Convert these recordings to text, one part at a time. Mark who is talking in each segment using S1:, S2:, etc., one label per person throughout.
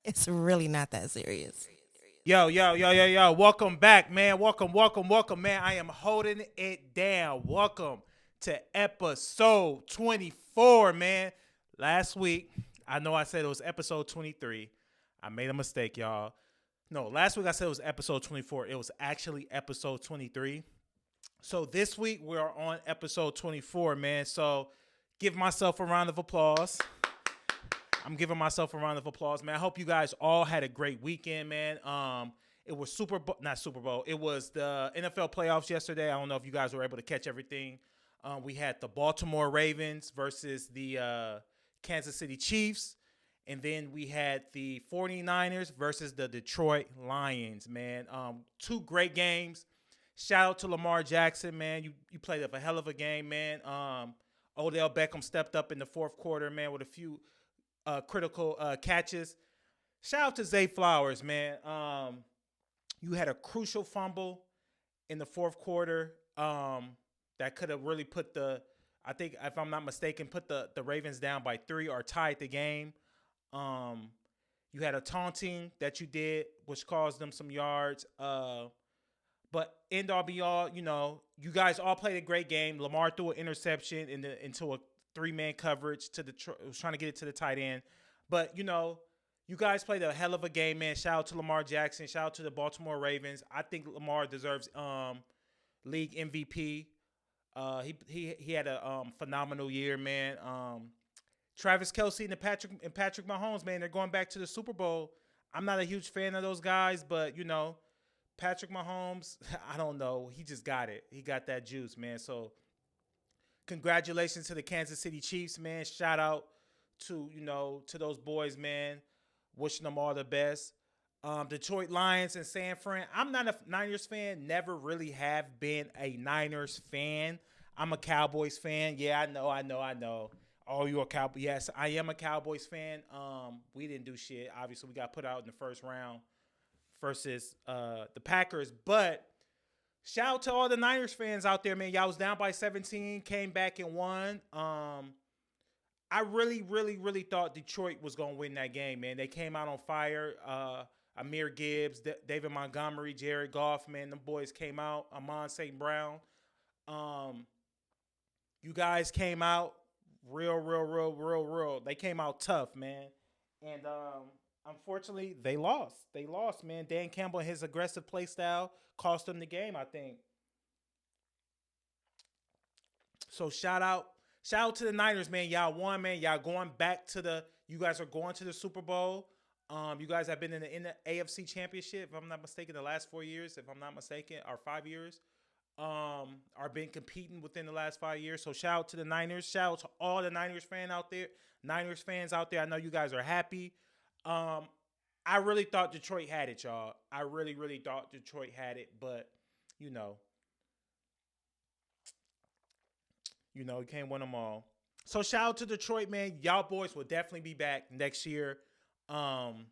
S1: It's really not that serious.
S2: Yo, yo, yo, yo, yo. Welcome back, man. Welcome, man. I am holding it down. Welcome to episode 24, man. Last week, I know I said it was episode 23. I made a mistake, y'all. No, last week I said it was episode 24. It was actually episode 23. So this week we're on episode 24, man. So give myself a round of applause. I'm giving myself a round of applause, man. I hope you guys all had a great weekend, man. It was not Super Bowl. It was the NFL playoffs yesterday. I don't know if you guys were able to catch everything. We had the Baltimore Ravens versus the Kansas City Chiefs. And then we had the 49ers versus the Detroit Lions, man. Two great games. Shout out to Lamar Jackson, man. You played up a hell of a game, man. Odell Beckham stepped up in the fourth quarter, man, with a few critical catches. Shout out to Zay Flowers, man. You had a crucial fumble in the fourth quarter that could have really put I think, if I'm not mistaken, put the Ravens down by 3 or tied the game. You had a taunting that you did, which caused them some yards. But end all be all, you guys all played a great game. Lamar threw an interception into a 3-man coverage was trying to get it to the tight end. But, you guys played a hell of a game, man. Shout out to Lamar Jackson. Shout out to the Baltimore Ravens. I think Lamar deserves league MVP. He had a phenomenal year, man. Travis Kelce and Patrick Mahomes, man, they're going back to the Super Bowl. I'm not a huge fan of those guys, but, Patrick Mahomes, I don't know. He just got it. He got that juice, man. So congratulations to the Kansas City Chiefs, man. Shout out to, to those boys, man. Wishing them all the best. Detroit Lions and San Fran. I'm not a Niners fan. Never really have been a Niners fan. I'm a Cowboys fan. Yeah, I know. Oh, you're a Cowboy. Yes, I am a Cowboys fan. We didn't do shit. Obviously, we got put out in the first round versus the Packers. But shout out to all the Niners fans out there, man. Y'all was down by 17, came back and won. I really, really, really thought Detroit was going to win that game, man. They came out on fire. Amir Gibbs, David Montgomery, Jared Goff, man. Them boys came out. Amon St. Brown. You guys came out real. They came out tough, man. And unfortunately, they lost. They lost, man. Dan Campbell and his aggressive play style cost them the game, I think. So shout out to the Niners, man. Y'all won, man. Y'all going back you guys are going to the Super Bowl. You guys have been in the AFC Championship, if I'm not mistaken, the last 4 years, if I'm not mistaken, or 5 years. Are been competing within the last 5 years. So shout out to the Niners. Shout out to all the Niners fans out there. I know you guys are happy. I really thought Detroit had it, y'all. I really, really thought Detroit had it, but you know, you can't win them all. So shout out to Detroit, man. Y'all boys will definitely be back next year. Um,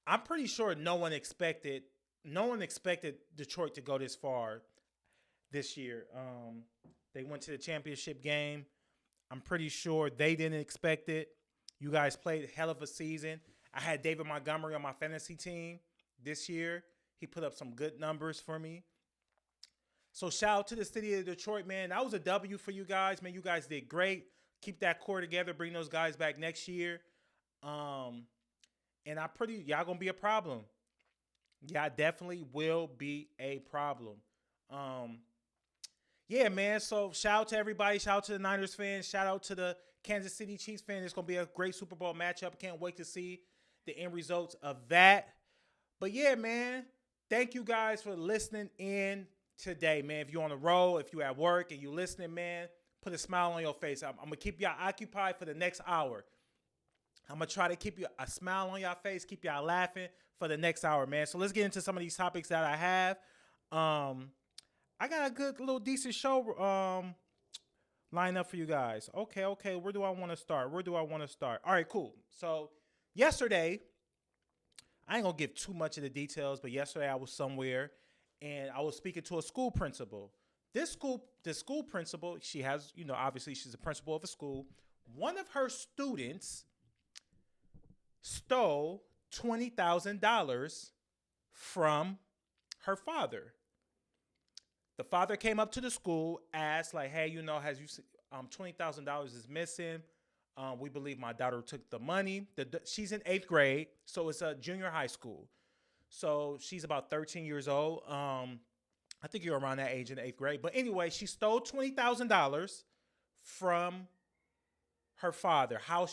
S2: I'm pretty sure no one expected Detroit to go this far this year. They went to the championship game. I'm pretty sure they didn't expect it. You guys played a hell of a season. I had David Montgomery on my fantasy team this year. He put up some good numbers for me. So shout out to the city of Detroit, man. That was a W for you guys, man. You guys did great. Keep that core together. Bring those guys back next year. And y'all gonna be a problem. Y'all definitely will be a problem. Um, yeah, man. So shout out to everybody. Shout out to the Niners fans. Shout out to the Kansas City Chiefs fans. It's gonna be a great Super Bowl matchup. Can't wait to see the end results of that. But yeah, man. Thank you guys for listening in today, man. If you're on the road, if you're at work and you're listening, man, put a smile on your face. I'm gonna keep y'all occupied for the next hour. I'm gonna try to keep you a smile on y'all face, keep y'all laughing for the next hour, man. So let's get into some of these topics that I have. I got a good little decent show lined up for you guys. Okay. Where do I want to start? All right, cool. So yesterday, I ain't gonna give too much of the details, but yesterday I was somewhere and I was speaking to a school principal. The school principal, she has, obviously she's a principal of a school. One of her students stole $20,000 from her father. The father came up to the school, asked like, "Hey, has you $20,000 is missing. We believe my daughter took the money. She's in 8th grade, so it's a junior high school. So she's about 13 years old. I think you're around that age in 8th grade. But anyway, she stole $20,000 from her father. How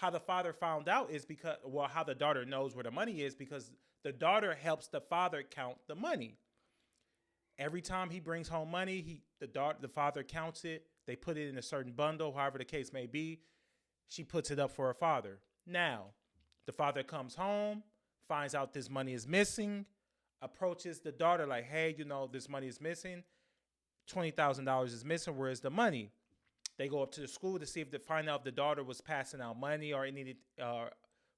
S2: the father found out is how the daughter knows where the money is because the daughter helps the father count the money. Every time he brings home money, the father counts it. They put it in a certain bundle, however the case may be. She puts it up for her father. Now, the father comes home, finds out this money is missing, approaches the daughter like, "Hey, this money is missing. $20,000 is missing. Where's the money?" They go up to the school to see if they find out if the daughter was passing out money or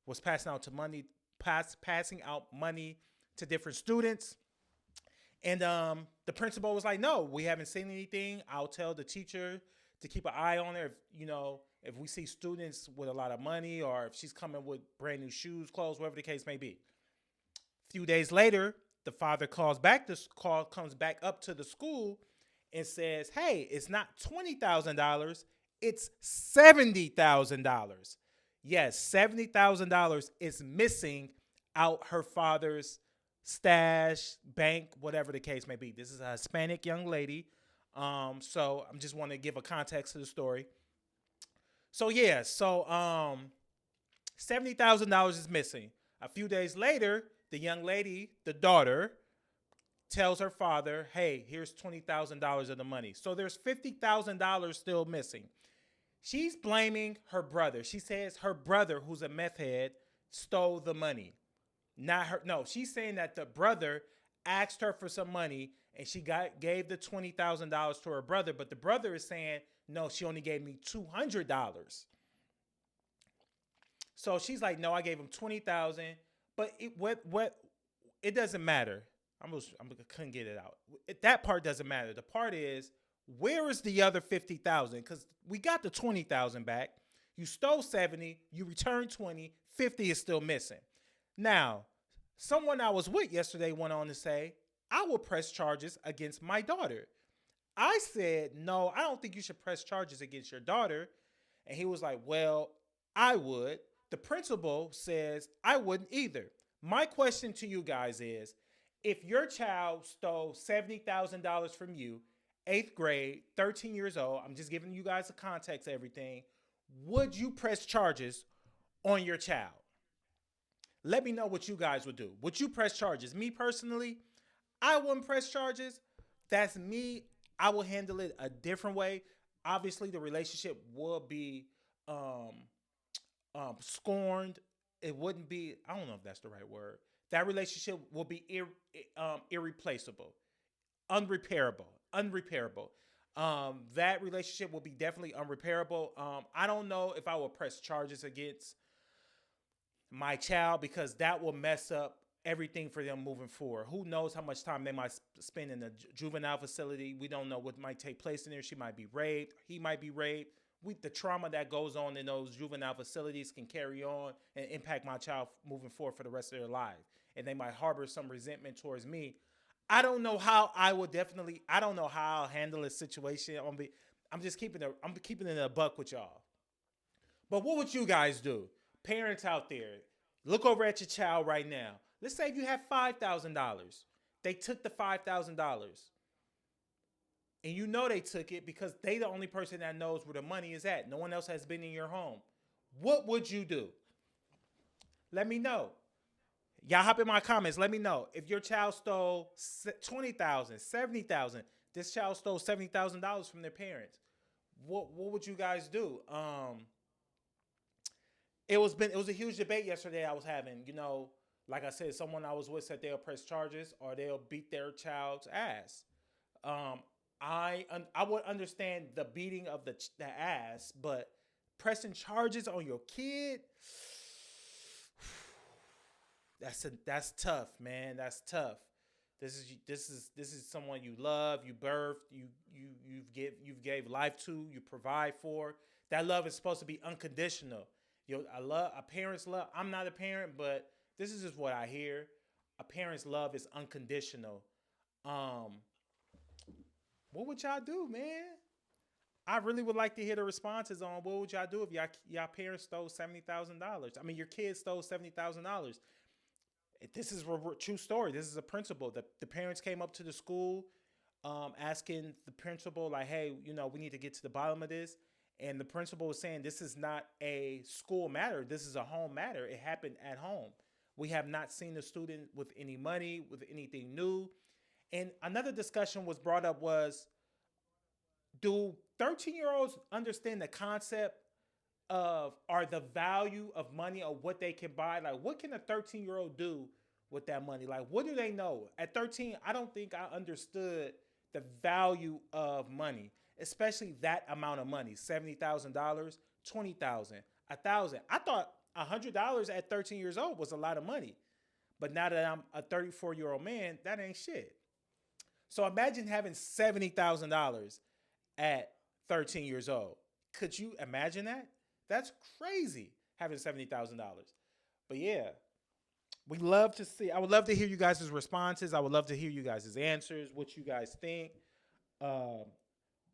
S2: was passing out passing out money to different students. And the principal was like, "No, we haven't seen anything. I'll tell the teacher to keep an eye on her. If we see students with a lot of money or if she's coming with brand new shoes, clothes, whatever the case may be." A few days later, the father comes back up to the school and says, "Hey, it's not $20,000. It's $70,000. Yes, $70,000 is missing out her father's stash, bank, whatever the case may be." This is a Hispanic young lady. So I'm just want to give a context to the story. So yeah, $70,000 is missing. A few days later, the young lady, the daughter, tells her father, "Hey, here's $20,000 of the money." So there's $50,000 still missing. She's blaming her brother. She says her brother, who's a meth head, stole the money. Not her. No, she's saying that the brother asked her for some money and she gave the $20,000 to her brother, but the brother is saying, "No, she only gave me $200. So she's like, "No, I gave him 20,000." But it doesn't matter. I couldn't get it out. That part doesn't matter. The part is, where is the other 50,000? Because we got the 20,000 back. You stole 70. You returned 20. 50 is still missing. Now, someone I was with yesterday went on to say, "I will press charges against my daughter." I said, "No, I don't think you should press charges against your daughter." And he was like, "Well, I would." The principal says, "I wouldn't either." My question to you guys is, if your child stole $70,000 from you, 8th grade, 13 years old, I'm just giving you guys the context of everything, would you press charges on your child? Let me know what you guys would do. Would you press charges? Me personally, I wouldn't press charges. That's me. I will handle it a different way. Obviously, the relationship will be scorned. It wouldn't be, I don't know if that's the right word. That relationship will be irreplaceable, unrepairable. That relationship will be definitely unrepairable. I don't know if I will press charges against my child because that will mess up everything for them moving forward. Who knows how much time they might spend in the juvenile facility. We don't know what might take place in there. She might be raped. He might be raped. The trauma that goes on in those juvenile facilities can carry on and impact my child moving forward for the rest of their lives. And they might harbor some resentment towards me. I don't know how I don't know how I'll handle this situation. I'm keeping it a buck with y'all. But what would you guys do? Parents out there, look over at your child right now. Let's say if you have $5,000. They took the $5,000. And you know they took it because they the only person that knows where the money is at. No one else has been in your home. What would you do? Let me know. Y'all hop in my comments. Let me know. If your child stole $20,000, $70,000, this child stole $70,000 from their parents. What would you guys do? It was a huge debate yesterday I was having. Like I said, someone I was with said they'll press charges or they'll beat their child's ass. I would understand the beating of the ass, but pressing charges on your kid, that's tough, man. That's tough. This is someone you love, you birthed, you gave life to, you provide for. That love is supposed to be unconditional. A parent's love. I'm not a parent, but this is just what I hear. A parent's love is unconditional. Um, what would y'all do, man? I really would like to hear the responses on what would y'all do if y'all parents stole $70,000. I mean, your kids stole $70,000. This is a true story. This is a principal. The parents came up to the school, asking the principal, like, hey, we need to get to the bottom of this. And the principal was saying, this is not a school matter. This is a home matter. It happened at home. We have not seen the student with any money, with anything new. And another discussion was brought up was, do 13-year-olds understand the concept of or the value of money or what they can buy? Like, what can a 13-year-old do with that money? Like, what do they know? At 13, I don't think I understood the value of money, especially that amount of money. $70,000, $20,000, $1,000. I thought $100 at 13 years old was a lot of money. But now that I'm a 34-year-old man, that ain't shit. So imagine having $70,000 at 13 years old. Could you imagine that? That's crazy, having $70,000. But yeah, I would love to hear you guys' responses. I would love to hear you guys' answers, what you guys think.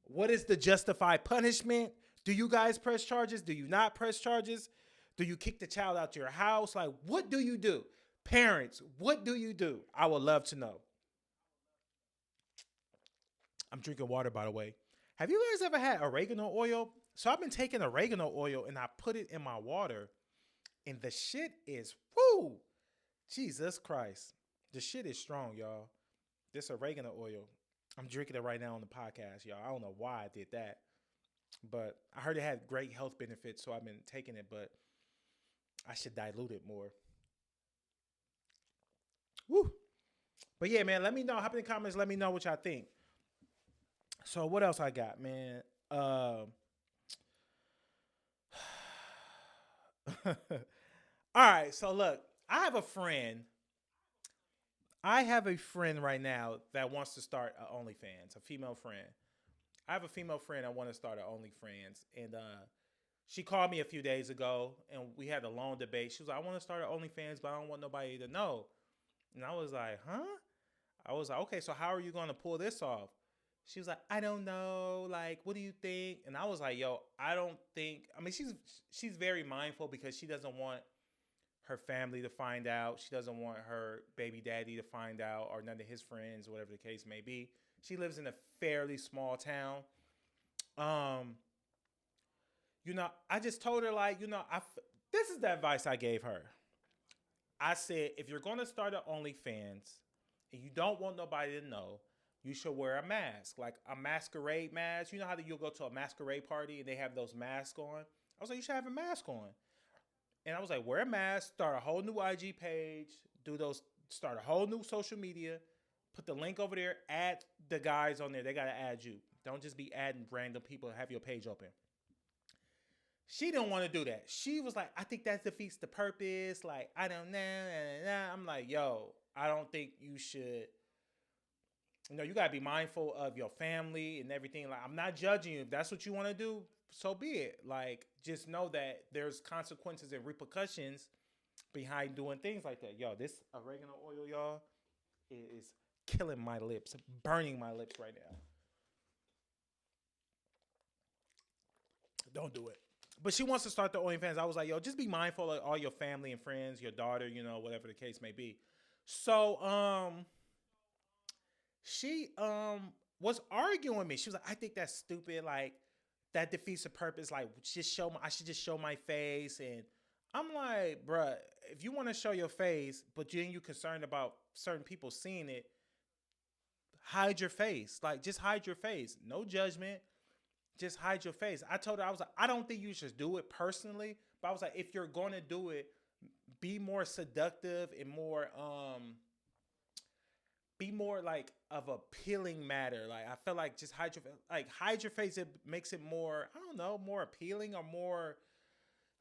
S2: What is the justified punishment? Do you guys press charges? Do you not press charges? Do you kick the child out your house? Like, what do you do? Parents, what do you do? I would love to know. I'm drinking water, by the way. Have you guys ever had oregano oil? So I've been taking oregano oil and I put it in my water, and the shit is, whoo, Jesus Christ. The shit is strong, y'all. This oregano oil. I'm drinking it right now on the podcast, y'all. I don't know why I did that, but I heard it had great health benefits, so I've been taking it, but I should dilute it more. Woo. But yeah, man, let me know. Hop in the comments. Let me know what y'all think. So what else I got, man? All right. So look, I have a friend right now that wants to start a OnlyFans, a female friend. I have a female friend that wants to start an OnlyFans, and she called me a few days ago, and we had a long debate. She was like, "I want to start an OnlyFans, but I don't want nobody to know." And I was like, "Huh?" I was like, "Okay, so how are you going to pull this off?" She was like, "I don't know. Like, what do you think?" And I was like, "Yo, I don't think." I mean, she's very mindful because she doesn't want her family to find out. She doesn't want her baby daddy to find out, or none of his friends, whatever the case may be. She lives in a fairly small town. Um, I just told her, like, this is the advice I gave her. I said, if you're gonna start an OnlyFans and you don't want nobody to know, you should wear a mask, like a masquerade mask. You know how you'll go to a masquerade party and they have those masks on? I was like, you should have a mask on. And I was like, wear a mask, start a whole new IG page, start a whole new social media, put the link over there, add the guys on there. They got to add you. Don't just be adding random people and have your page open. She didn't want to do that. She was like, I think that defeats the purpose. Like, I don't know. I'm like, yo, I don't think you should. You got to be mindful of your family and everything. Like, I'm not judging you. If that's what you want to do, so be it. Like, just know that there's consequences and repercussions behind doing things like that. Yo, this oregano oil, y'all, is killing my lips, burning my lips right now. Don't do it. But she wants to start the OnlyFans. I was like, yo, just be mindful of all your family and friends, your daughter, whatever the case may be. So, she was arguing with me. She was like, I think that's stupid. Like, that defeats the purpose. Like, I should just show my face. And I'm like, bruh, if you want to show your face, but then you're concerned about certain people seeing it, hide your face. Like, just hide your face. No judgment. Just hide your face. I told her, I was like, I don't think you should do it personally. But I was like, if you're going to do it, be more seductive and be more like of appealing matter. Like, I feel like just hide your face. It makes it more, I don't know, more appealing or more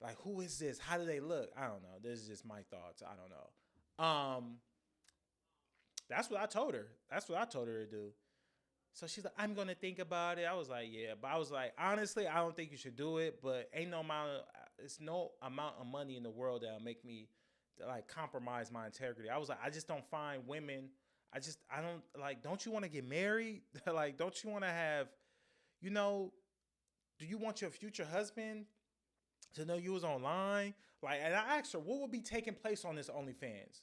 S2: like, who is this? How do they look? I don't know. This is just my thoughts. I don't know. That's what I told her. That's what I told her to do. So she's like, I'm going to think about it. I was like, yeah. But I was like, honestly, I don't think you should do it. But ain't no amount of, it's no amount of money in the world that'll make me like compromise my integrity. I was like, I just don't find women. I don't like. Don't you want to get married? Like, don't you want to have, you know? Do you want your future husband to know you was online? Like, and I asked her, what would be taking place on this OnlyFans?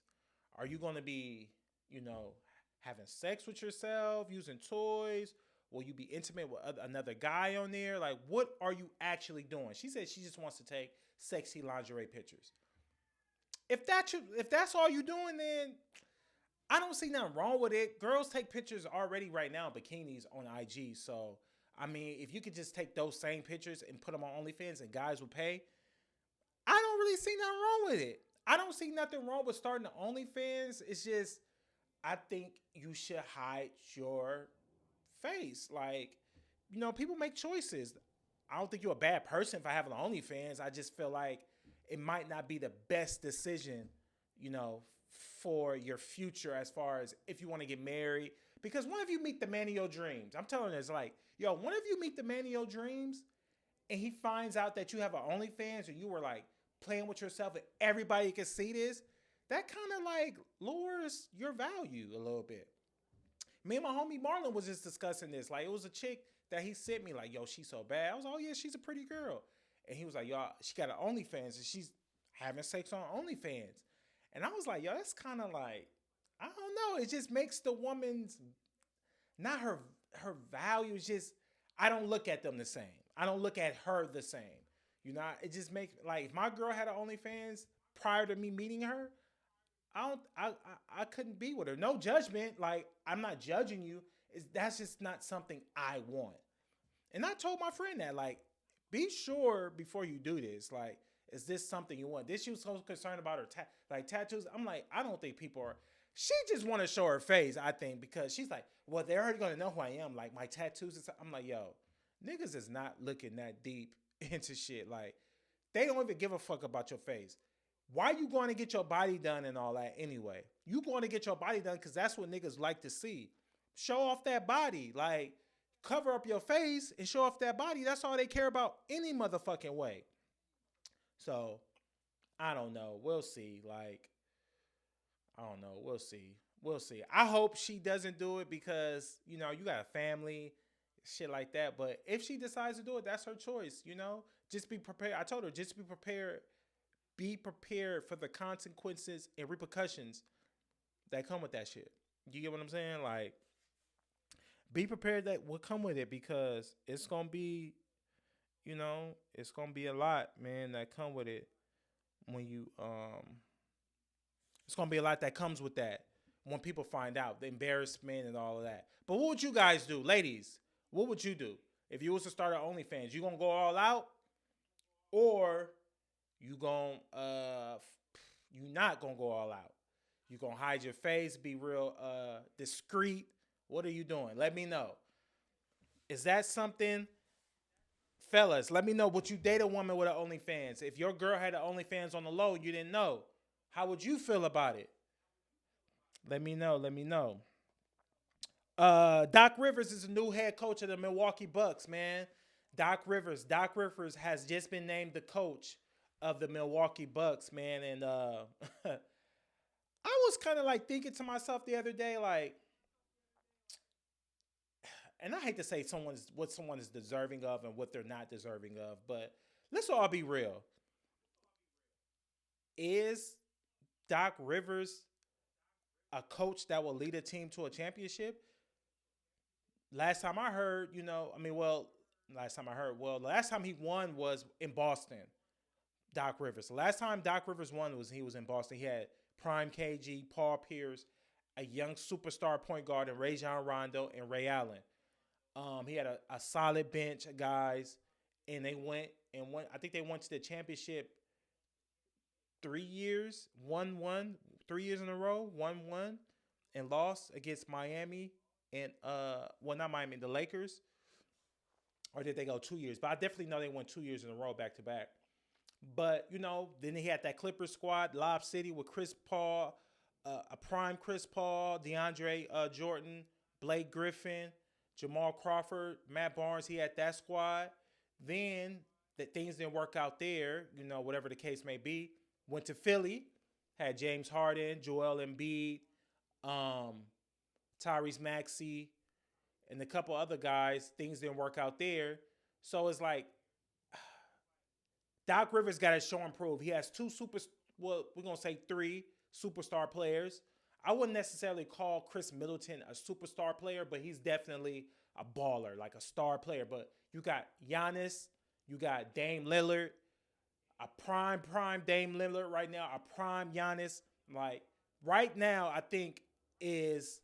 S2: Are you going to be, you know, having sex with yourself, using toys? Will you be intimate with another guy on there? Like, what are you actually doing? She said she just wants to take sexy lingerie pictures. If that's all you doing, then I don't see nothing wrong with it. Girls take pictures already right now, bikinis on IG. So, I mean, if you could just take those same pictures and put them on OnlyFans and guys will pay, I don't really see nothing wrong with it. I don't see nothing wrong with starting the OnlyFans. It's just, I think you should hide your face. Like, you know, people make choices. I don't think you're a bad person for having OnlyFans. I just feel like it might not be the best decision, you know, for your future as far as if you want to get married. Because one of you meet the man of your dreams. I'm telling you, it's like, yo, one of you meet the man of your dreams and he finds out that you have an OnlyFans and you were like playing with yourself and everybody can see this, that kind of like lowers your value a little bit. Me and my homie Marlon was just discussing this. Like, it was a chick that he sent me, like, yo, she's so bad. I was like, oh, yeah, she's a pretty girl. And he was like, y'all, she got an OnlyFans and she's having sex on OnlyFans. And I was like, yo, that's kind of like, I don't know. It just makes the woman's, not her value. It's just, I don't look at them the same. I don't look at her the same. You know, it just makes, like, if my girl had an OnlyFans prior to me meeting her, I couldn't be with her. No judgment. Like, I'm not judging you. That's just not something I want. And I told my friend that, like, be sure before you do this. Like, is this something you want? This she was so concerned about her tattoos. I'm like, I don't think people are. She just want to show her face, I think, because she's like, well, they're already gonna know who I am. Like, my tattoos and stuff. I'm like, yo, niggas is not looking that deep into shit. Like, they don't even give a fuck about your face. Why you going to get your body done and all that anyway? You going to get your body done because that's what niggas like to see. Show off that body. Like, cover up your face and show off that body. That's all they care about any motherfucking way. So, I don't know. We'll see. Like, I don't know. We'll see. We'll see. I hope she doesn't do it because, you know, you got a family, shit like that. But if she decides to do it, that's her choice, you know? Just be prepared. I told her, just be prepared. Be prepared for the consequences and repercussions that come with that shit. You get what I'm saying? Like, be prepared that will come with it because it's going to be, you know, it's going to be a lot, man, that come with it when you, it's going to be a lot that comes with that when people find out, the embarrassment and all of that. But what would you guys do? Ladies, what would you do? If you was to start an OnlyFans, you going to go all out or you not gonna go all out. You gonna hide your face, be real discreet. What are you doing? Let me know. Is that something, fellas? Let me know. Would you date a woman with an OnlyFans? If your girl had an OnlyFans on the low, you didn't know. How would you feel about it? Let me know. Let me know. Doc Rivers is the new head coach of the Milwaukee Bucks, man. Doc Rivers. Doc Rivers has just been named the coach of the Milwaukee Bucks, man. And I was kind of like thinking to myself the other day, like, and I hate to say what someone is deserving of and what they're not deserving of, but let's all be real. Is Doc Rivers a coach that will lead a team to a championship? Last time I heard, you know, I mean, well, last time he won was in Boston. Doc Rivers. The last time Doc Rivers won was he was in Boston. He had Prime KG, Paul Pierce, a young superstar point guard in Rajon Rondo and Ray Allen. He had a solid bench of guys, and they went. I think they went to the championship 3 years, won 3 years in a row, won, and lost against Miami and not Miami, the Lakers. Or did they go 2 years? But I definitely know they won 2 years in a row back to back. But, you know, then he had that Clippers squad, Lob City with Chris Paul, a prime Chris Paul, DeAndre Jordan, Blake Griffin, Jamal Crawford, Matt Barnes. He had that squad. Then that things didn't work out there, whatever the case may be. Went to Philly, had James Harden, Joel Embiid, um, Tyrese Maxey, and a couple other guys. Things didn't work out there. So it's like Doc Rivers got to show and prove. He has well, we're going to say three superstar players. I wouldn't necessarily call Chris Middleton a superstar player, but he's definitely a baller, like a star player. But you got Giannis, you got Dame Lillard, a prime Dame Lillard right now, a prime Giannis. Like right now, I think is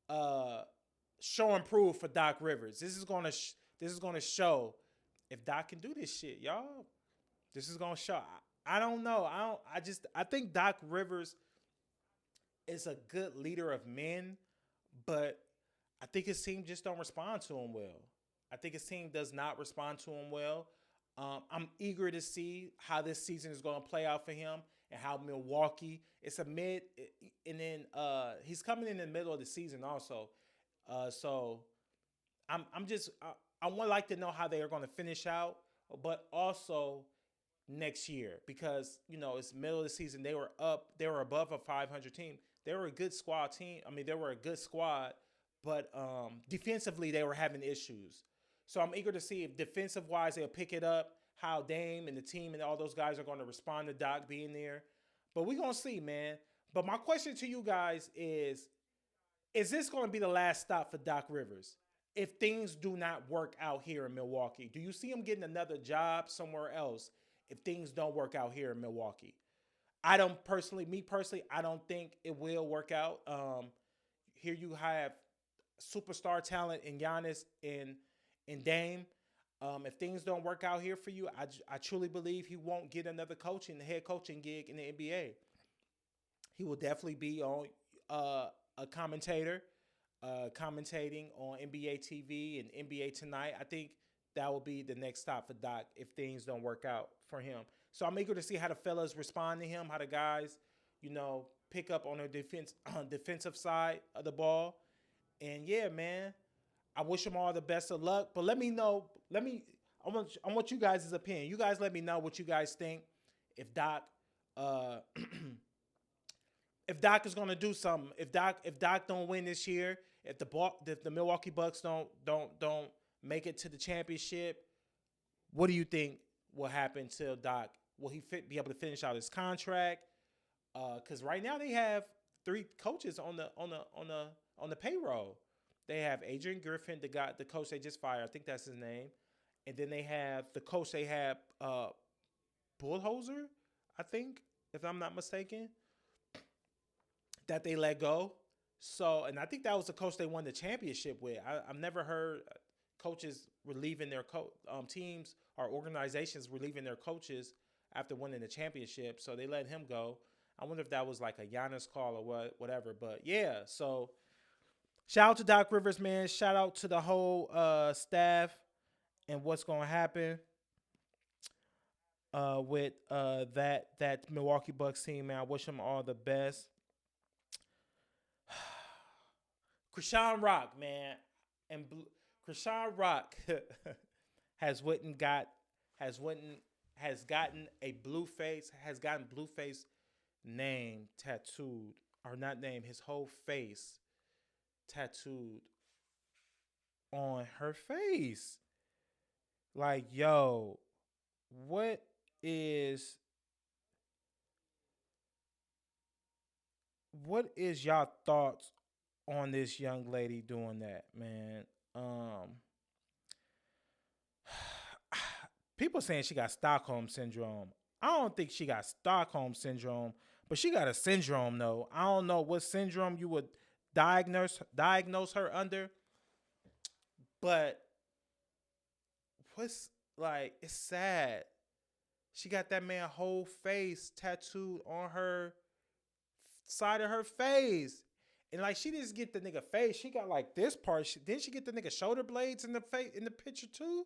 S2: show and prove for Doc Rivers. This is gonna show if Doc can do this shit, y'all. This is gonna show. I don't know. I think Doc Rivers is a good leader of men, but I think his team just don't respond to him well. I think his team does not respond to him well. I'm eager to see how this season is going to play out for him and how Milwaukee. It's a mid, and then he's coming in the middle of the season also. So I'm just I would like to know how they are going to finish out, but also next year because it's middle of the season. They were above a 500 team. They were a good squad team. I mean, they were a good squad, but defensively they were having issues. So I'm eager to see if defensive wise they'll pick it up. How Dame and the team and all those guys are going to respond to Doc being there. But we're going to see, man. But my question to you guys is this going to be the last stop for Doc Rivers? If things do not work out here in Milwaukee, do you see him getting another job somewhere else if things don't work out here in Milwaukee? Me personally, I don't think it will work out. Here you have superstar talent in Giannis and Dame. If things don't work out here for you, I truly believe he won't get another head coaching gig in the NBA. He will definitely be on a commentator, commentating on NBA TV and NBA Tonight. I think that will be the next stop for Doc if things don't work out for him. So I'm eager to see how the fellas respond to him, how the guys, pick up on their defensive side of the ball. And yeah, man, I wish them all the best of luck. But let me know. I want you guys' opinion. You guys let me know what you guys think. If Doc, if Doc is gonna do something. If Doc don't win this year. If the Milwaukee Bucks don't make it to the championship, what do you think will happen to Doc? Will he be able to finish out his contract? Because right now they have three coaches on the payroll. They have Adrian Griffin, the coach they just fired. I think that's his name. And then they have the coach they have, Bullhoser, I think, if I'm not mistaken, that they let go. So, and I think that was the coach they won the championship with. I've never heard coaches relieving their teams or organizations relieving their coaches after winning the championship. So they let him go. I wonder if that was like a Giannis call or whatever. But yeah, so shout out to Doc Rivers, man. Shout out to the whole staff and what's going to happen with that Milwaukee Bucks team, man. I wish them all the best. Krishan Rock, man, and Krishan Rock has gotten Blueface name tattooed, or not name, his whole face tattooed on her face. Like, yo, what is y'all thoughts on this young lady doing that, man? People saying she got Stockholm syndrome. I don't think she got Stockholm syndrome, but she got a syndrome though. I don't know what syndrome you would diagnose her under, but it's sad. She got that man whole face tattooed on her side of her face. And like she didn't get the nigga face, she got like this part. Didn't she get the nigga shoulder blades in the face in the picture too?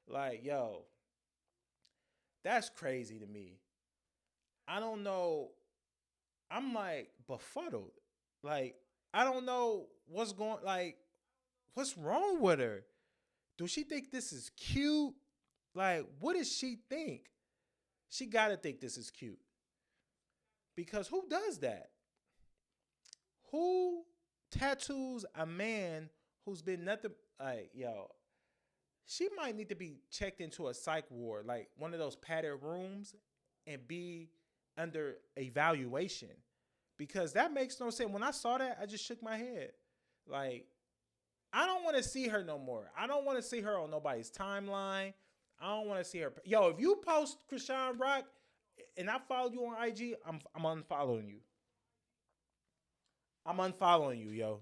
S2: Like, yo, that's crazy to me. I don't know. I'm like befuddled. Like, I don't know what's wrong with her. Do she think this is cute? Like, what does she think? She got to think this is cute. Because who does that? Who tattoos a man who's been nothing? Like, yo, she might need to be checked into a psych ward, like one of those padded rooms, and be under evaluation. Because that makes no sense. When I saw that, I just shook my head. Like, I don't want to see her no more. I don't want to see her on nobody's timeline. I don't want to see her. Yo, if you post Krishan Rock and I follow you on IG, I'm unfollowing you. I'm unfollowing you, yo.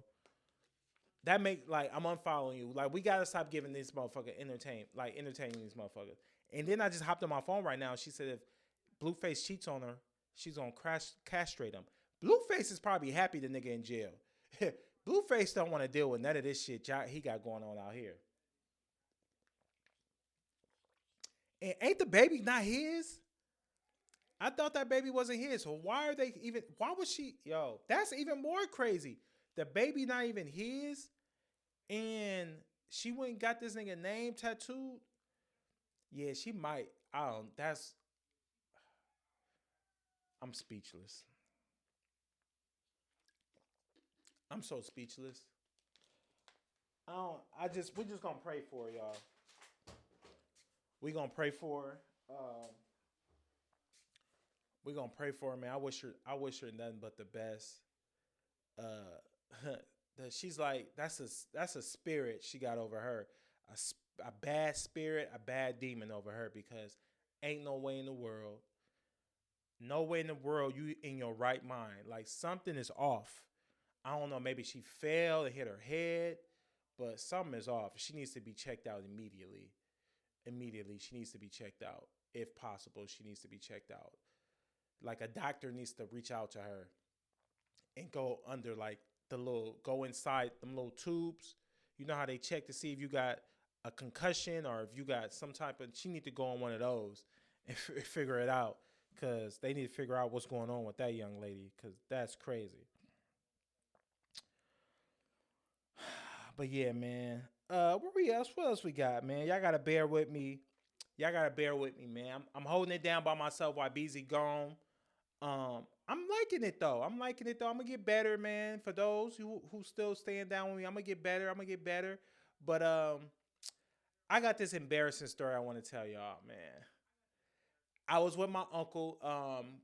S2: That make like I'm unfollowing you. Like we gotta stop giving this motherfucker entertaining these motherfuckers. And then I just hopped on my phone right now. And she said if Blueface cheats on her, she's gonna castrate him. Blueface is probably happy the nigga in jail. Blueface don't want to deal with none of this shit he got going on out here. And ain't the baby not his? I thought that baby wasn't his. So why are they even? Why was she? Yo, that's even more crazy. The baby not even his, and she went and got this nigga name tattooed. Yeah, she might. I don't. That's. I'm speechless. I'm so speechless. I don't. I just. We're just gonna pray for her, y'all. We gonna pray for her. We gonna pray for her, man. I wish her. I wish her nothing but the best. That she's like that's a spirit she got over her, a bad spirit, a bad demon over her because ain't no way in the world, no way in the world you in your right mind. Like something is off. I don't know. Maybe she fell and hit her head, but something is off. She needs to be checked out immediately. Immediately, she needs to be checked out. If possible, she needs to be checked out. Like a doctor needs to reach out to her and go under like go inside them little tubes. You know how they check to see if you got a concussion or if you got some type of. She need to go on one of those and figure it out because they need to figure out what's going on with that young lady because that's crazy. But yeah, man. What else we got, man? Y'all gotta bear with me. Y'all gotta bear with me, man. I'm holding it down by myself while BIZZIE gone. I'm liking it though. I'm gonna get better, man. For those who still staying down with me, I'm gonna get better. But I got this embarrassing story I want to tell y'all, man. I was with my uncle.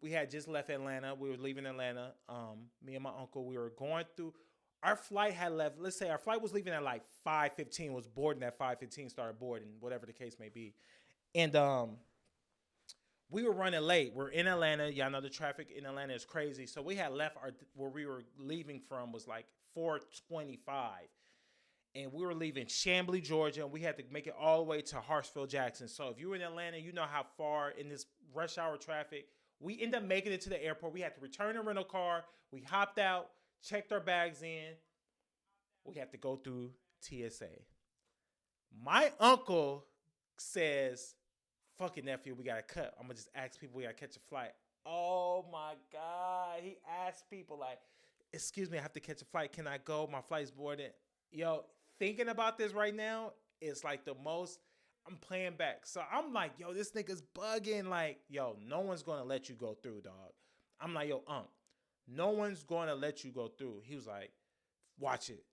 S2: We had just left Atlanta. We were leaving Atlanta. Me and my uncle, we were going through. Our flight had left. Let's say our flight was leaving at like 5:15. Was boarding at 5:15. Started boarding, whatever the case may be. And we were running late. We're in Atlanta. Y'all know the traffic in Atlanta is crazy. So we had left where we were leaving from was like 4:25. And we were leaving Chamblee, Georgia, and we had to make it all the way to Hartsfield, Jackson. So if you were in Atlanta, you know how far in this rush hour traffic. We ended up making it to the airport. We had to return a rental car. We hopped out, checked our bags in. We had to go through TSA. My uncle says, fucking nephew, we gotta cut. I'm gonna just ask people we gotta catch a flight. Oh my God. He asked people like, excuse me, I have to catch a flight. Can I go? My flight's boarded. Yo, thinking about this right now, it's like the most I'm playing back. So I'm like, yo, this nigga's bugging. Like, yo, no one's gonna let you go through, dog. I'm like, yo, no one's gonna let you go through. He was like, watch it.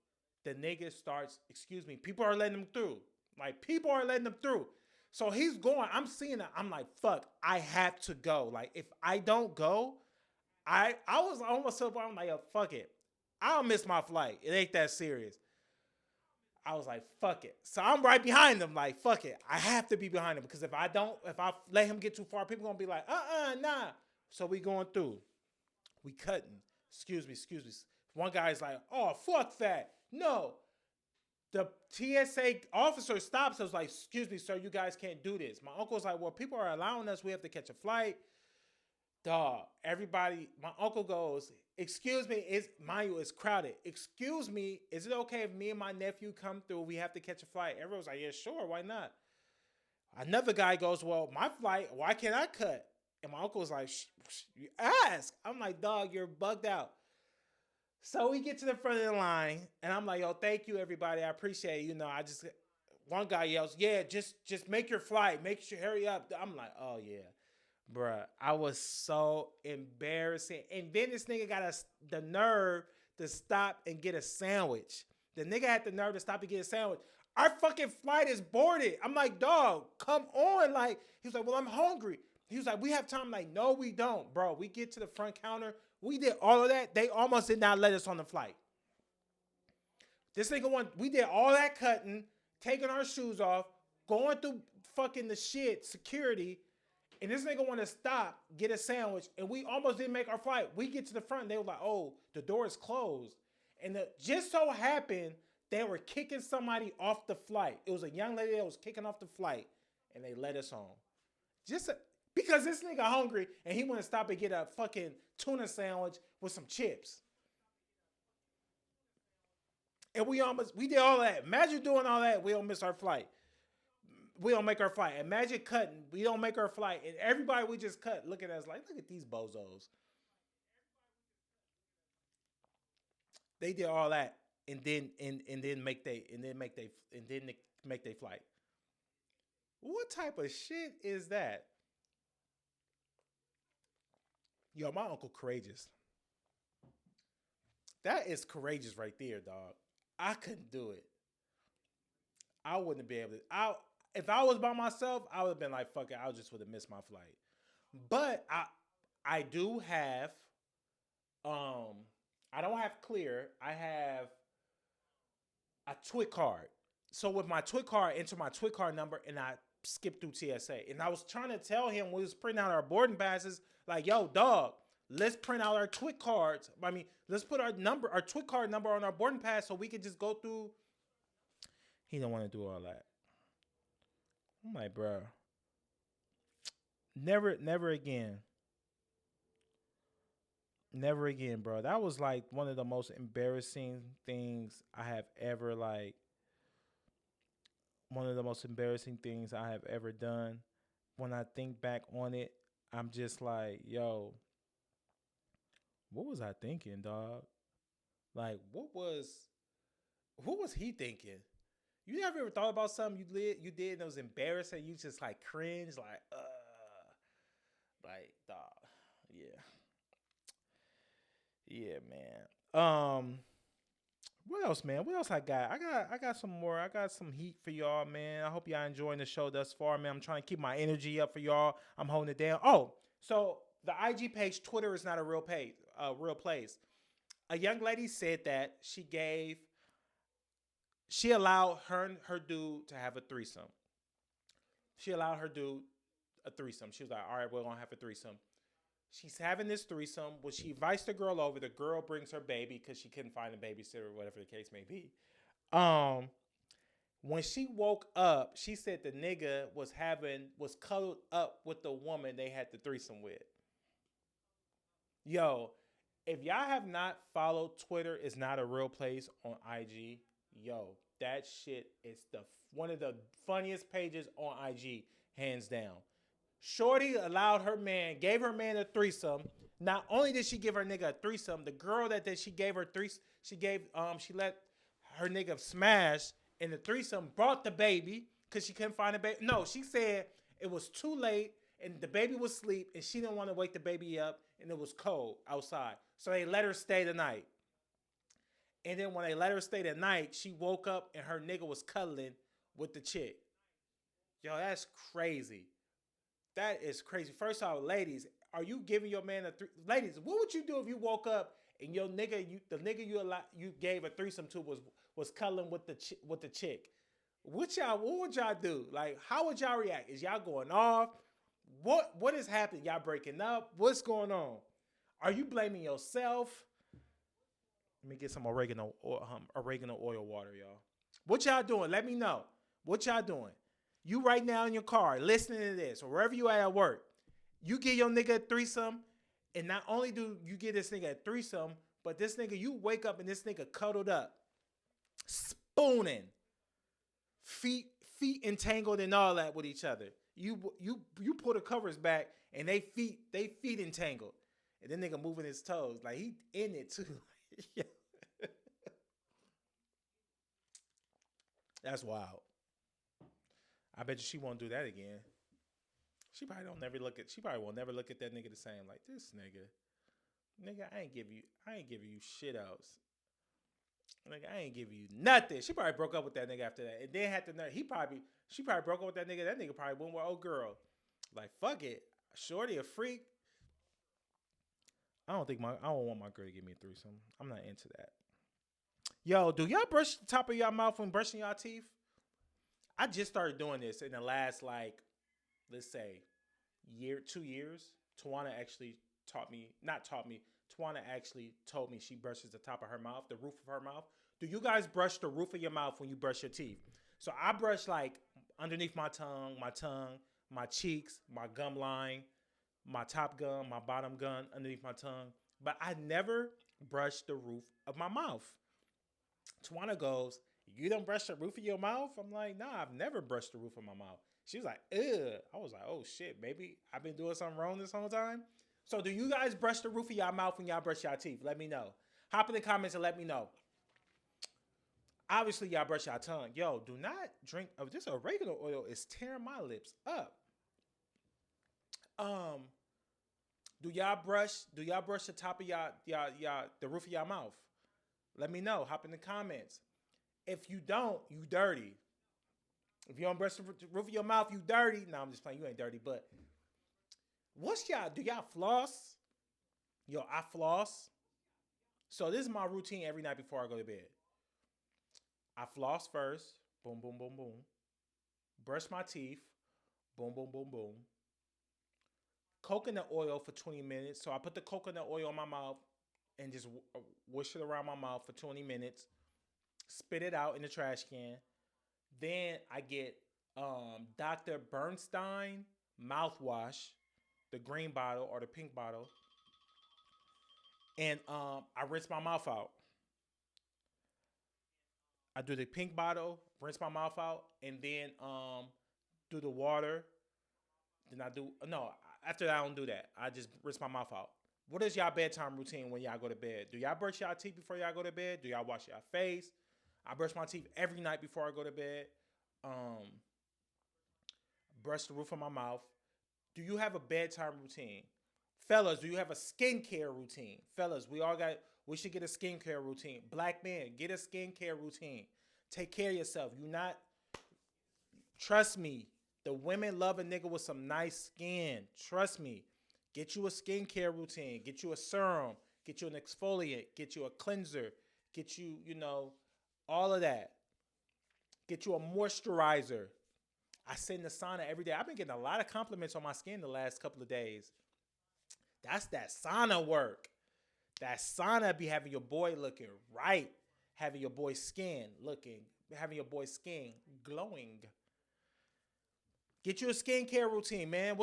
S2: The nigga starts, excuse me, people are letting him through. Like, people are letting him through. So he's going, I'm seeing it. I'm like, fuck, I have to go. Like, if I don't go, I was almost so far, I'm like, yo, fuck it. I'll miss my flight. It ain't that serious. I was like, fuck it. So I'm right behind him, like, fuck it. I have to be behind him because if I let him get too far, people gonna be like, nah. So we going through. We cutting. Excuse me. One guy's like, oh, fuck that. No. The TSA officer stops us like, excuse me, sir, you guys can't do this. My uncle's like, well, people are allowing us. We have to catch a flight. Dog, everybody, my uncle goes, excuse me, it's crowded. Excuse me, is it okay if me and my nephew come through? We have to catch a flight. Everyone's like, yeah, sure, why not? Another guy goes, well, my flight, why can't I cut? And my uncle was like, you ask. I'm like, dog, you're bugged out. So we get to the front of the line, and I'm like, yo, thank you, everybody. I appreciate it. You know, One guy yells, "Yeah, just make your flight. Make sure hurry up." I'm like, "Oh yeah." Bruh, I was so embarrassing. And then this nigga got the nerve to stop and get a sandwich. The nigga had the nerve to stop and get a sandwich. Our fucking flight is boarded. I'm like, dog, come on. Like, he was like, well, I'm hungry. He was like, we have time. I'm like, no, we don't, bro. We get to the front counter. We did all of that. They almost did not let us on the flight. This nigga we did all that cutting, taking our shoes off, going through fucking the shit, security, and this nigga want to stop, get a sandwich, and we almost didn't make our flight. We get to the front, and they were like, oh, the door is closed. And just so happened, they were kicking somebody off the flight. It was a young lady that was kicking off the flight, and they let us on. Because this nigga hungry, and he want to stop and get a fucking tuna sandwich with some chips. And we did all that. Imagine doing all that, we don't miss our flight. We don't make our flight. Imagine cutting. We don't make our flight. And everybody we just cut look at us like, look at these bozos. They did all that and then make their flight. What type of shit is that? Yo, my uncle courageous. That is courageous right there, dog. I couldn't do it. I wouldn't be able to. If I was by myself, I would have been like, fuck it, I just would have missed my flight. But I do have, I don't have Clear. I have a TWIC card. So with my TWIC card, enter my TWIC card number, and I skip through TSA. And I was trying to tell him when we was printing out our boarding passes, like, yo, dog, let's print out our TWIC cards. I mean, let's put our TWIC card number on our boarding pass so we could just go through. He don't want to do all that. I'm like, bro, never again. Never again, bro. That was like one of the most embarrassing things I have ever one of the most embarrassing things I have ever done. When I think back on it, I'm just like, yo, what was I thinking, dog? Like, what was he thinking? You ever thought about something you did and it was embarrassing? You just like cringe, like dog, yeah. Yeah, man. What else, man? What else I got? I got some more. I got some heat for y'all, man. I hope y'all enjoying the show thus far, man. I'm trying to keep my energy up for y'all. I'm holding it down. Oh, so the IG page, Twitter is not a real place. A young lady said that she allowed her dude to have a threesome. She allowed her dude a threesome. She was like, all right, we're going to have a threesome. She's having this threesome. When she invites the girl over, the girl brings her baby because she couldn't find a babysitter or whatever the case may be. When she woke up, she said the nigga was cuddled up with the woman they had the threesome with. Yo, if y'all have not followed Twitter is not a real place on IG, yo, that shit is one of the funniest pages on IG, hands down. Shorty gave her man a threesome. Not only did she give her nigga a threesome, the girl that she gave her she let her nigga smash in the threesome, brought the baby because she couldn't find a baby. No, she said it was too late and the baby was asleep and she didn't want to wake the baby up and it was cold outside. So they let her stay the night. And then when they let her stay the night, she woke up and her nigga was cuddling with the chick. Yo, that's crazy. That is crazy. First off, ladies, are you giving your man ladies, what would you do if you woke up and your nigga, the nigga you gave a threesome to was cuddling with the chick? What would y'all do? Like, how would y'all react? Is y'all going off? What is happening? Y'all breaking up? What's going on? Are you blaming yourself? Let me get some oregano oil water, y'all. What y'all doing? Let me know. What y'all doing? You right now in your car listening to this or wherever you at work, you get your nigga a threesome, and not only do you get this nigga a threesome, but this nigga, you wake up and this nigga cuddled up, spooning, feet entangled and all that with each other. You pull the covers back and they feet entangled, and then nigga moving his toes like he in it too. That's wild. I bet you she won't do that again. She probably don't never look at. She probably will never look at that nigga the same. Like this nigga, I ain't giving you shit else. Nigga, I ain't giving you nothing. She probably broke up with that nigga after that, and then had to know she probably broke up with that nigga. That nigga probably went with old girl. Like fuck it, shorty a freak. I don't want my girl to give me a threesome. I'm not into that. Yo, do y'all brush the top of y'all mouth when brushing y'all teeth? I just started doing this in the last let's say 2 years. Tawana actually Tawana actually told me she brushes the top of her mouth, the roof of her mouth. Do you guys brush the roof of your mouth when you brush your teeth? So I brush like underneath my tongue, my cheeks, my gum line, my top gum, my bottom gum underneath my tongue. But I never brush the roof of my mouth. Tawana goes, you don't brush the roof of your mouth? I'm like, nah, I've never brushed the roof of my mouth. She was like, ugh. I was like, oh shit, maybe I've been doing something wrong this whole time. So do you guys brush the roof of y'all mouth when y'all brush y'all teeth? Let me know. Hop in the comments and let me know. Obviously, y'all brush y'all tongue. Yo, do not drink. Oh, this oregano oil is tearing my lips up. Do y'all brush the top of y'all the roof of y'all mouth? Let me know. Hop in the comments. If you don't, you dirty. If you don't brush the roof of your mouth, you dirty. No, I'm just playing. You ain't dirty. But do y'all floss? Yo, I floss. So this is my routine every night before I go to bed. I floss first. Boom, boom, boom, boom. Brush my teeth. Boom, boom, boom, boom. Coconut oil for 20 minutes. So I put the coconut oil on my mouth and just whoosh it around my mouth for 20 minutes. Spit it out in the trash can. Then I get Dr. Bernstein mouthwash, the green bottle or the pink bottle. And I rinse my mouth out. I do the pink bottle, rinse my mouth out, and then do the water. Then after that I don't do that. I just rinse my mouth out. What is y'all bedtime routine when y'all go to bed? Do y'all brush y'all teeth before y'all go to bed? Do y'all wash y'all face? I brush my teeth every night before I go to bed. Brush the roof of my mouth. Do you have a bedtime routine? Fellas, do you have a skincare routine? Fellas, we should get a skincare routine. Black men, get a skincare routine. Take care of yourself. Trust me, the women love a nigga with some nice skin. Trust me. Get you a skincare routine. Get you a serum. Get you an exfoliant. Get you a cleanser. Get you, all of that. Get you a moisturizer. I sit in the sauna every day. I've been getting a lot of compliments on my skin the last couple of days. That's that sauna work. That sauna be having your boy looking right. Having your boy's skin glowing. Get you a skincare routine, man.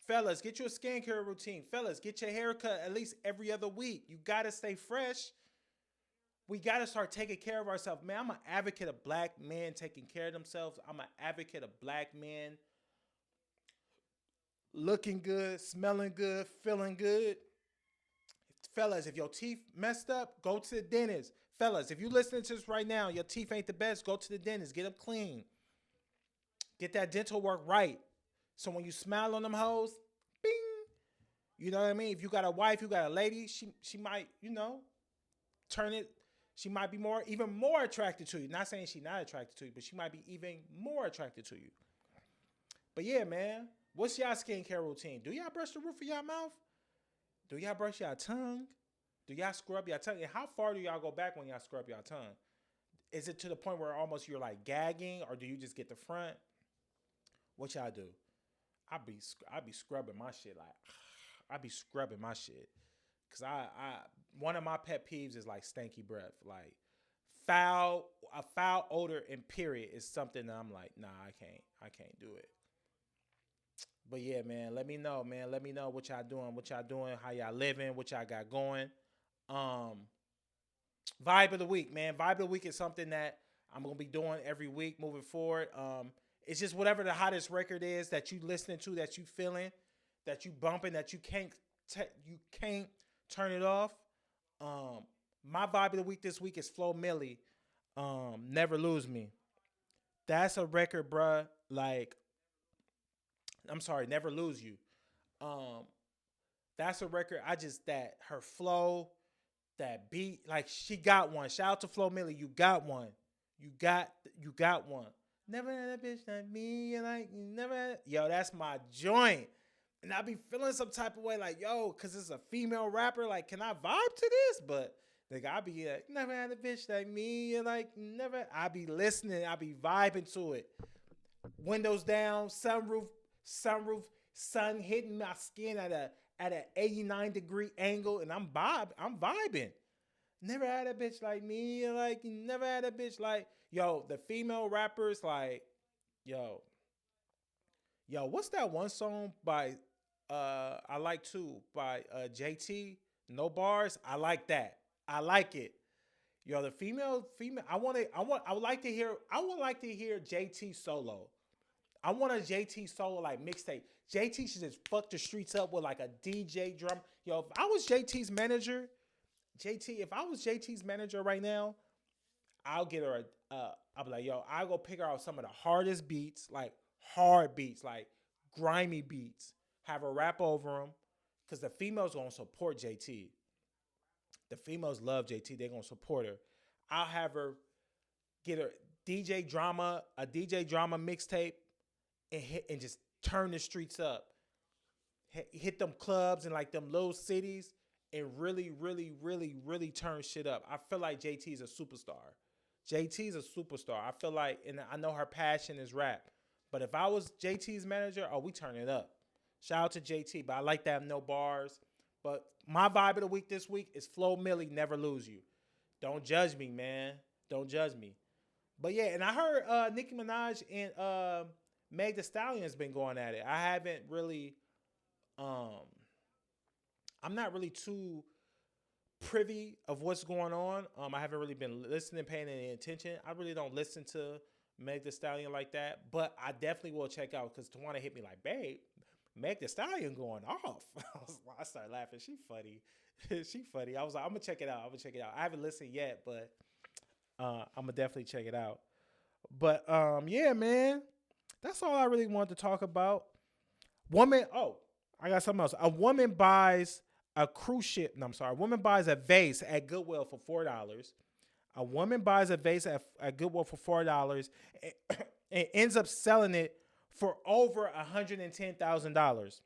S2: Fellas, get you a skincare routine. Fellas, get your hair cut at least every other week. You got to stay fresh. We got to start taking care of ourselves. Man, I'm an advocate of black men taking care of themselves. I'm an advocate of black men looking good, smelling good, feeling good. Fellas, if your teeth messed up, go to the dentist. Fellas, if you listening to this right now, your teeth ain't the best, go to the dentist. Get them clean. Get that dental work right. So when you smile on them hoes, bing. You know what I mean? If you got a wife, you got a lady, she might, turn it. She might be even more attracted to you. Not saying she's not attracted to you, but she might be even more attracted to you. But yeah, man. What's y'all skincare routine? Do y'all brush the roof of y'all mouth? Do y'all brush y'all tongue? Do y'all scrub y'all tongue? And how far do y'all go back when y'all scrub y'all tongue? Is it to the point where almost you're like gagging, or do you just get the front? What y'all do? I be scrubbing my shit Cause one of my pet peeves is like stanky breath. Like a foul odor and period is something that I'm like, nah, I can't do it. But yeah, man, let me know, man. Let me know what y'all doing, how y'all living, what y'all got going. Vibe of the week, man. Vibe of the week is something that I'm gonna be doing every week moving forward. It's just whatever the hottest record is that you listening to, that you feeling, that you bumping, that you can't turn it off. My vibe of the week this week is Flo Milli. Never Lose Me. That's a record, bruh. like I'm sorry, Never Lose You. Um, that's a record. I just that her flow, that beat, like she got one. Shout out to Flo Millie, you got one. You got one. Never had a bitch like me, and like you never had. Yo, that's my joint. And I be feeling some type of way, like yo, cause it's a female rapper. Like, can I vibe to this? But like, I be like, never had a bitch like me, and like never. I be listening. I be vibing to it. Windows down, sunroof, sun hitting my skin at an 89-degree angle, and I'm vibing. Never had a bitch like me, like never had a bitch like yo. The female rappers, like yo, what's that one song by I like too by JT? No bars. I like that. I like it. Yo, the female. I would like to hear JT solo. I want a JT solo like mixtape. JT should just fuck the streets up with like a DJ drum. Yo, if I was JT's manager, if I was JT's manager right now, I'll get her I'll be like, yo, I'll go pick her out some of the hardest beats, like hard beats, like grimy beats. Have her rap over them. Cause the females gonna support JT. The females love JT. They're gonna support her. I'll have her get her a DJ drama mixtape and just turn the streets up. Hit them clubs and like them little cities and really, really, really, really turn shit up. I feel like JT is a superstar. JT's a superstar. I feel like, and I know her passion is rap. But if I was JT's manager, oh, we turn it up. Shout out to JT, but I like to have no bars. But my vibe of the week this week is Flo Millie, Never Lose You. Don't judge me, man. Don't judge me. But yeah, and I heard Nicki Minaj and Meg Thee Stallion's been going at it. I haven't really, I'm not really too privy of what's going on. I haven't really been listening, paying any attention. I really don't listen to Meg Thee Stallion like that, but I definitely will check out because Tawana hit me like, babe, Meg Thee Stallion going off. I started laughing. She funny. She funny. I was like, I'm gonna check it out. I haven't listened yet, but I'm gonna definitely check it out. But yeah, man, that's all I really wanted to talk about. Woman, oh, I got something else. A woman buys a cruise ship. No, I'm sorry. A woman buys a vase at Goodwill for $4. A woman buys a vase at Goodwill for $4 and ends up selling it for over $110,000.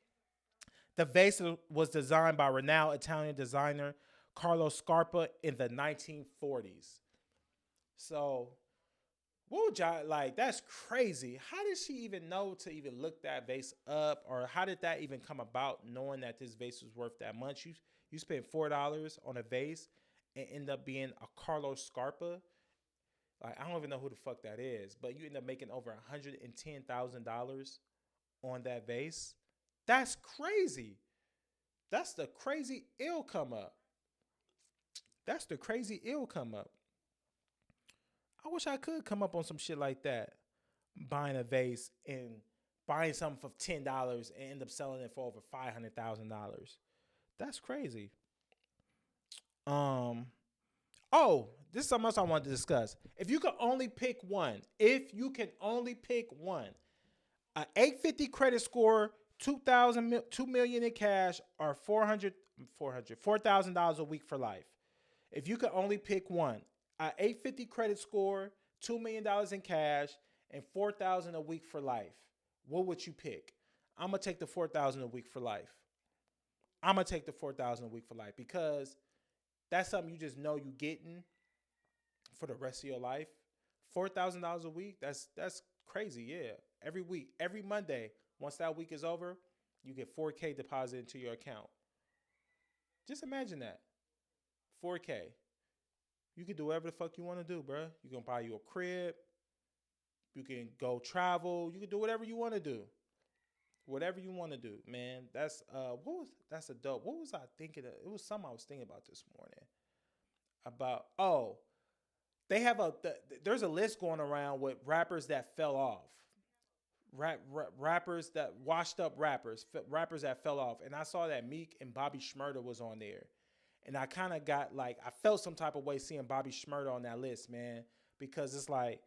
S2: The vase was designed by renowned Italian designer Carlo Scarpa in the 1940s. So, what would y'all like? That's crazy. How did she even know to even look that vase up, or how did that even come about? Knowing that this vase was worth that much, you spent $4 on a vase and end up being a Carlos Scarpa. Like I don't even know who the fuck that is, but you end up making over $110,000 on that vase. That's crazy. That's the crazy ill come up. That's the crazy ill come up. I wish I could come up on some shit like that. Buying a vase and buying something for $10 and end up selling it for over $500,000. That's crazy. Oh, this is something else I wanted to discuss. If you can only pick one, a 850 credit score, 2 million in cash, or $4,000 a week for life. If you could only pick one, a 850 credit score, $2 million in cash, and $4,000 a week for life, what would you pick? I'm gonna take the $4,000 a week for life. Because that's something you just know you getting for the rest of your life. $4,000 a week, that's crazy. Yeah, every week, every Monday, once that week is over, you get $4K deposited into your account. Just imagine that, $4K. You can do whatever the fuck you want to do, bro. You can buy you a crib. You can go travel. You can do whatever you want to do. Whatever you want to do, man. That's that's a dope. What was I thinking of? It was something I was thinking about this morning. They have there's a list going around with rappers that fell off. Rappers that washed up rappers that fell off. And I saw that Meek and Bobby Shmurda was on there. And I kind of got like, I felt some type of way seeing Bobby Shmurda on that list, man, because it's like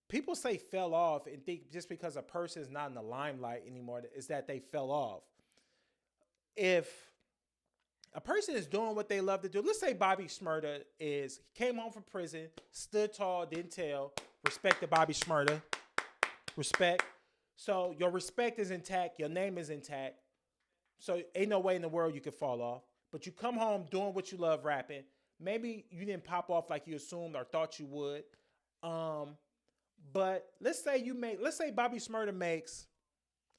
S2: people say fell off and think just because a person is not in the limelight anymore is that they fell off. If a person is doing what they love to do, let's say Bobby Shmurda came home from prison, stood tall, didn't tell, respected Bobby Shmurda, respect. So your respect is intact, your name is intact. So ain't no way in the world you could fall off. But you come home doing what you love, rapping. Maybe you didn't pop off like you assumed or thought you would. But let's say Bobby Shmurda makes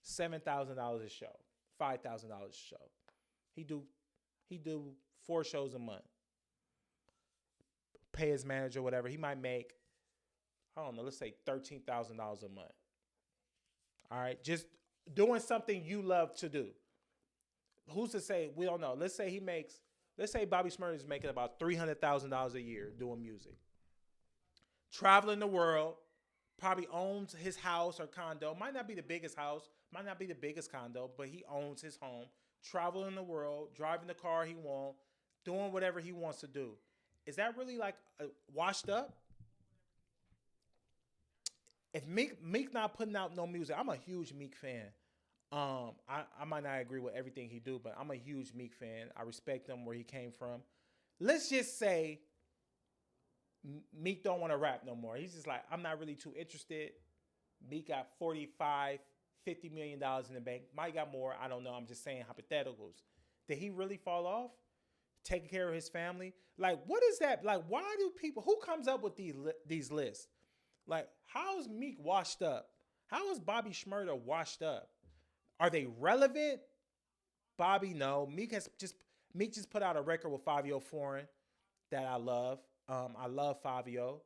S2: $7,000 a show, $5,000 a show. He do 4 shows a month. Pay his manager, whatever. He might make, I don't know, let's say $13,000 a month. All right, just doing something you love to do. Who's to say? We don't know. Let's say Bobby Shmurda is making about $300,000 a year doing music. Traveling the world, probably owns his house or condo. Might not be the biggest house, might not be the biggest condo, but he owns his home. Traveling the world, driving the car he wants, doing whatever he wants to do. Is that really like washed up? If Meek not putting out no music, I'm a huge Meek fan. I might not agree with everything he do, but I'm a huge Meek fan. I respect him where he came from. Let's just say Meek don't want to rap no more. He's just like, I'm not really too interested. Meek got 45, $50 million in the bank. Might got more. I don't know. I'm just saying hypotheticals. Did he really fall off? Taking care of his family? Like, what is that? Like, why do people, who comes up with these lists? Like, how is Meek washed up? How is Bobby Shmurda washed up? Are they relevant? Bobby, no. Meek just put out a record with Fabio Foreign that I love. I love Fabio.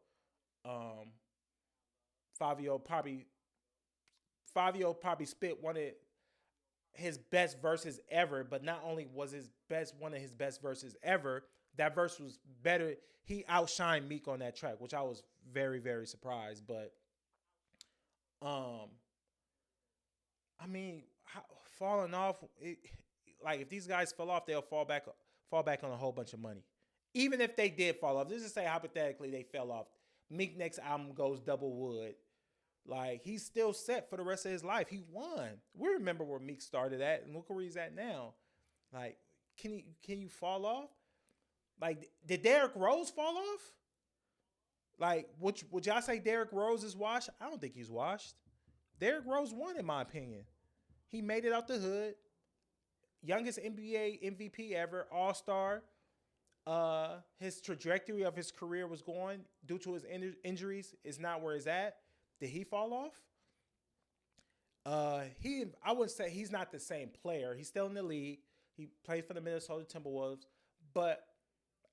S2: Fabio probably spit one of his best verses ever, but not only was one of his best verses ever, that verse was better. He outshined Meek on that track, which I was very, very surprised. But I mean, falling off, like if these guys fell off, they'll fall back on a whole bunch of money. Even if they did fall off, let's just say hypothetically they fell off. Meek next album goes double wood. Like, he's still set for the rest of his life. He won. We remember where Meek started at, and look where he's at now. Like, can you fall off? Like, did Derrick Rose fall off? Like, would y'all say Derrick Rose is washed? I don't think he's washed. Derrick Rose won, in my opinion. He made it out the hood. Youngest NBA MVP ever, All-Star. His trajectory of his career was going due to his injuries is not where it's at. Did he fall off? I wouldn't say he's not the same player. He's still in the league. He played for the Minnesota Timberwolves. But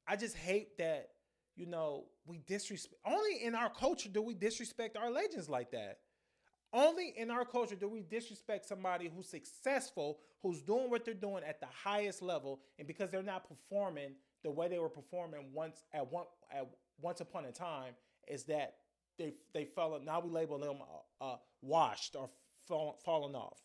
S2: I just hate that, we disrespect. Only in our culture do we disrespect our legends like that. Only in our culture do we disrespect somebody who's successful, who's doing what they're doing at the highest level, and because they're not performing the way they were performing once upon a time, is that they fell. Now we label them washed or fallen off.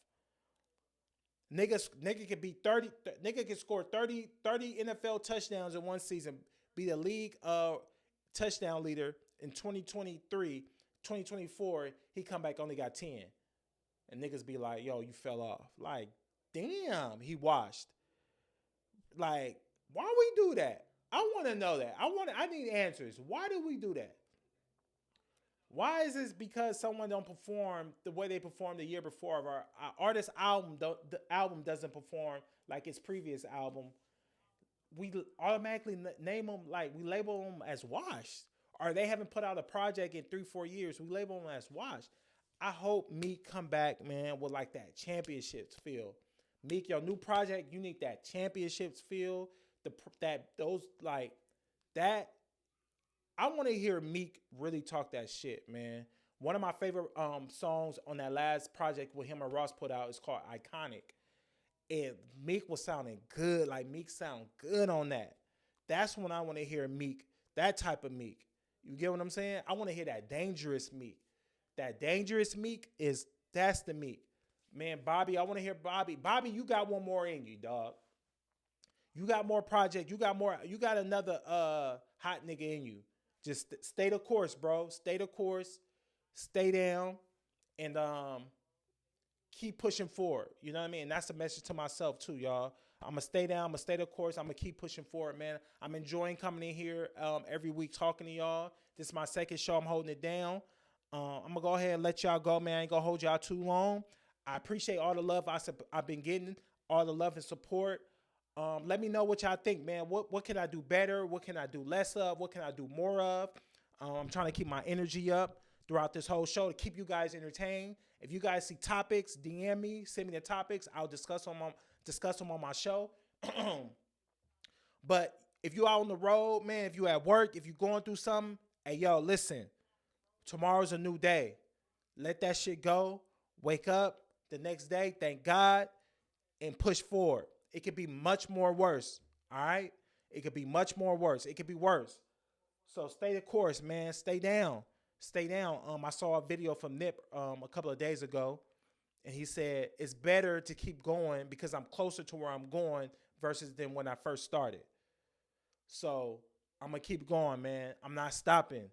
S2: Nigga could be 30. Nigga could score 30 NFL touchdowns in one season, be the league touchdown leader in 2023, 2024. He come back only got 10, and niggas be like, "Yo, you fell off." Like, damn, he washed. Like, why we do that? I want to know that. I need answers. Why do we do that? Why is this because someone don't perform the way they performed the year before? Our artist the album doesn't perform like its previous album. We automatically name them, like, we label them as washed. Or they haven't put out a project in 3-4 years. We label them as washed. I hope Meek come back, man, with like that championships feel. Meek, your new project, you need that championships feel. I want to hear Meek really talk that shit, man. One of my favorite songs on that last project with him and Ross put out is called Iconic. And Meek was sounding good. Like, Meek sound good on that. That's when I want to hear Meek, that type of Meek. You get what I'm saying? I want to hear that dangerous Meek. That dangerous Meek that's the Meek. Man, Bobby, I want to hear Bobby. Bobby, you got one more in you, dog. You got more project. You got another hot nigga in you. Just stay the course, bro. Stay the course. stay down, and keep pushing forward. You know what I mean? And that's a message to myself too, y'all. I'm gonna stay down. I'm gonna stay the course. I'm gonna keep pushing forward, man. I'm enjoying coming in here every week talking to y'all. This is my second show. I'm holding it down. I'm gonna go ahead and let y'all go, man. I ain't gonna hold y'all too long. I appreciate all the love I've been getting, all the love and support. Let me know what y'all think, man. What can I do better? What can I do less of? What can I do more of? I'm trying to keep my energy up throughout this whole show to keep you guys entertained. If you guys see topics, DM me, send me the topics. I'll discuss them on my show. But if you out on the road, man, if you at work, if you going through something, hey, yo, listen, tomorrow's a new day. Let that shit go. Wake up the next day, thank God, and push forward. It could be much more worse, all right? It could be much more worse. It could be worse. So stay the course, man. Stay down. Stay down. I saw a video from Nip a couple of days ago, and he said it's better to keep going because I'm closer to where I'm going versus than when I first started. So I'm gonna keep going, man. I'm not stopping.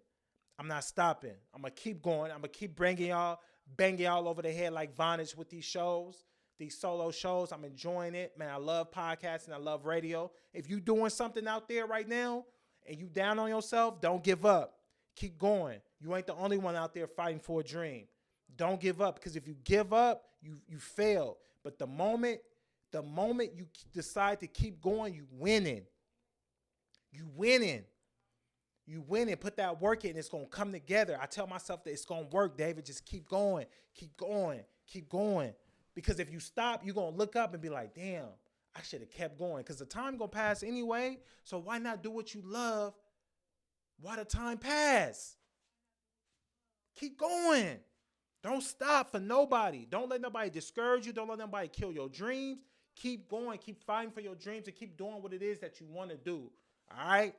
S2: I'm not stopping. I'm gonna keep going. I'm gonna keep banging y'all over the head like Vonage with these shows, these solo shows. I'm enjoying it, man. I love podcasting. I love radio. If you doing something out there right now and you down on yourself, don't give up. Keep going. You ain't the only one out there fighting for a dream. Don't give up, because if you give up, you fail. But the moment you decide to keep going, you winning. You winning. You win and put that work in, it's going to come together. I tell myself that it's going to work, David. Just keep going, keep going, keep going. Because if you stop, you're going to look up and be like, damn, I should have kept going. Because the time going to pass anyway. So why not do what you love while the time pass? Keep going. Don't stop for nobody. Don't let nobody discourage you. Don't let nobody kill your dreams. Keep going. Keep fighting for your dreams and keep doing what it is that you want to do. All right?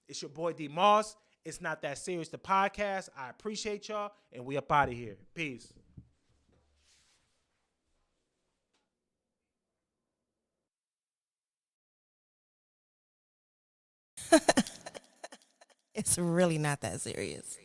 S2: It's your boy D.MOSS. It's Not That Serious, the podcast. I appreciate y'all, and we up out of here. Peace.
S1: It's really not that serious.